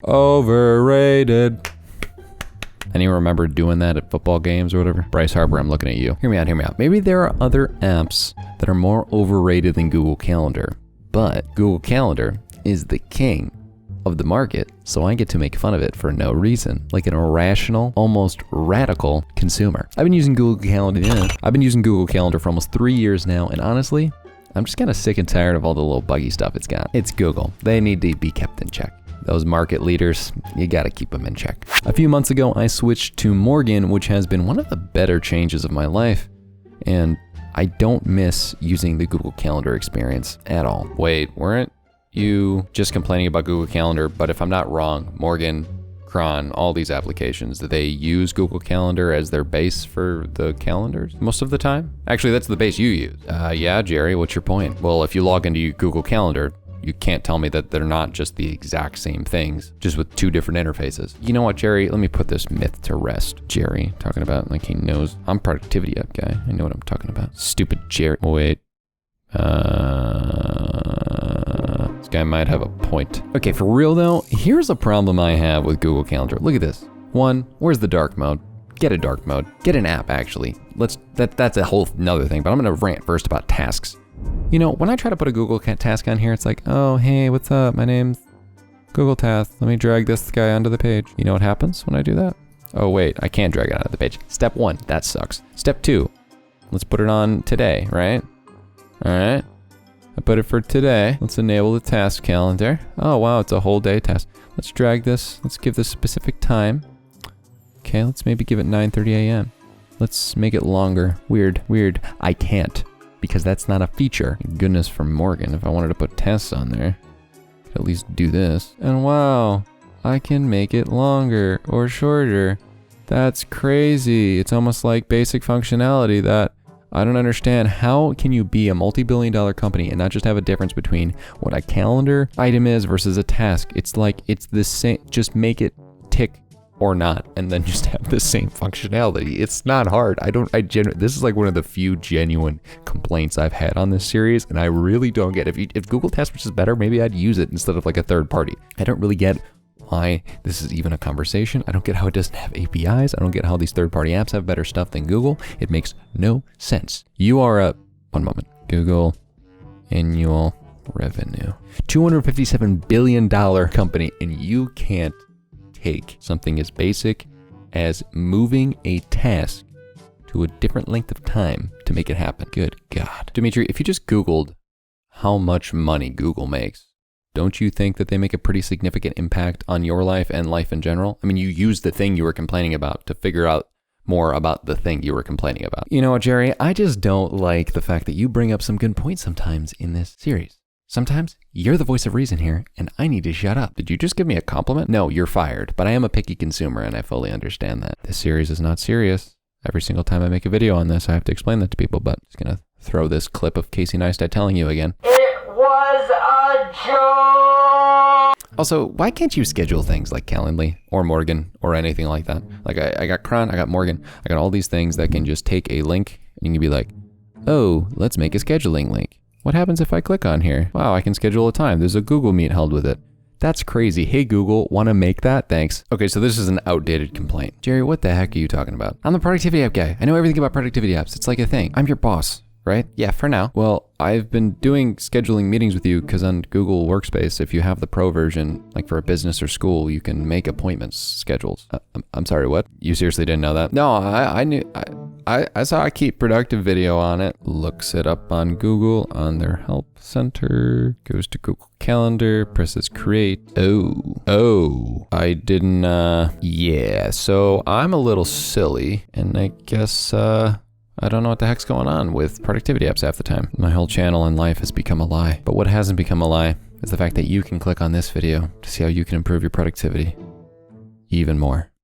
Overrated. Anyone remember doing that at football games or whatever? Bryce Harper, I'm looking at you. Hear me out. Maybe there are other apps that are more overrated than Google Calendar, but Google Calendar is the king of the market, so I get to make fun of it for no reason, like an irrational, almost radical consumer. I've been using Google Calendar for almost 3 years now, and honestly, I'm just kind of sick and tired of all the little buggy stuff it's got. It's Google. They need to be kept in check. Those market leaders, you gotta keep them in check. A few months ago, I switched to Morgen, which has been one of the better changes of my life, and I don't miss using the Google Calendar experience at all. Wait, weren't you just complaining about Google Calendar? But if I'm not wrong, Morgen, Cron, all these applications, they use Google Calendar as their base for the calendars most of the time? Actually, that's the base you use. Yeah, Jerry, what's your point? Well, if you log into Google Calendar, you can't tell me that they're not just the exact same things, just with two different interfaces. You know what, Jerry? Let me put this myth to rest. Jerry, talking about like he knows. I'm a productivity app guy. I know what I'm talking about. Stupid Jerry. Wait. This guy might have a point. Okay, for real though, here's a problem I have with Google Calendar. Look at this. One, where's the dark mode? Get a dark mode. Get an app, actually. That's a whole nother thing, but I'm gonna rant first about tasks. You know, when I try to put a Google task on here, it's like, oh, hey, what's up? My name's Google Task. Let me drag this guy onto the page. You know what happens when I do that? Oh, wait, I can't drag it onto the page. Step 1, that sucks. Step 2, let's put it on today, right? All right, I put it for today. Let's enable the task calendar. Oh, wow, it's a whole day task. Let's drag this. Let's give this specific time. Okay, let's maybe give it 9:30 a.m. Let's make it longer. Weird. I can't, because that's not a feature. Goodness for Morgen, if I wanted to put tasks on there, I could at least do this. And wow, I can make it longer or shorter. That's crazy. It's almost like basic functionality that I don't understand. How can you be a multi-billion-dollar company and not just have a difference between what a calendar item is versus a task? It's like it's the same, just make it tick or not, and then just have the same functionality. It's not hard. This is like one of the few genuine complaints I've had on this series, and I really don't get if Google Task Force is better, maybe I'd use it instead of like a third party. I don't really get why this is even a conversation. I don't get how it doesn't have APIs. I don't get how these third-party apps have better stuff than Google. It makes no sense. You are one moment, Google annual revenue, $257 billion company, and you can't take something as basic as moving a task to a different length of time to make it happen. Good God. Dimitri, if you just Googled how much money Google makes, don't you think that they make a pretty significant impact on your life and life in general? I mean, you used the thing you were complaining about to figure out more about the thing you were complaining about. You know what, Jerry? I just don't like the fact that you bring up some good points sometimes in this series. Sometimes you're the voice of reason here, and I need to shut up. Did you just give me a compliment? No, you're fired, but I am a picky consumer, and I fully understand that. This series is not serious. Every single time I make a video on this, I have to explain that to people, but I'm just gonna throw this clip of Casey Neistat telling you again. It was a joke! Also, why can't you schedule things like Calendly or Morgen or anything like that? Like I got Cron, I got Morgen, I got all these things that can just take a link, and you can be like, oh, let's make a scheduling link. What happens if I click on here? Wow, I can schedule a time. There's a Google Meet held with it. That's crazy. Hey Google, wanna make that? Thanks. Okay, so this is an outdated complaint. Jerry, what the heck are you talking about? I'm the productivity app guy. I know everything about productivity apps. It's like a thing. I'm your boss, right? Yeah, for now. Well, I've been doing scheduling meetings with you because on Google Workspace, if you have the pro version, like for a business or school, you can make appointments scheduled. I'm sorry, what? You seriously didn't know that? No, I knew. I saw a Keep Productive video on it. Looks it up on Google on their help center. Goes to Google Calendar, presses create. Oh, I didn't, yeah, so I'm a little silly, and I guess, I don't know what the heck's going on with productivity apps half the time. My whole channel and life has become a lie. But what hasn't become a lie is the fact that you can click on this video to see how you can improve your productivity even more.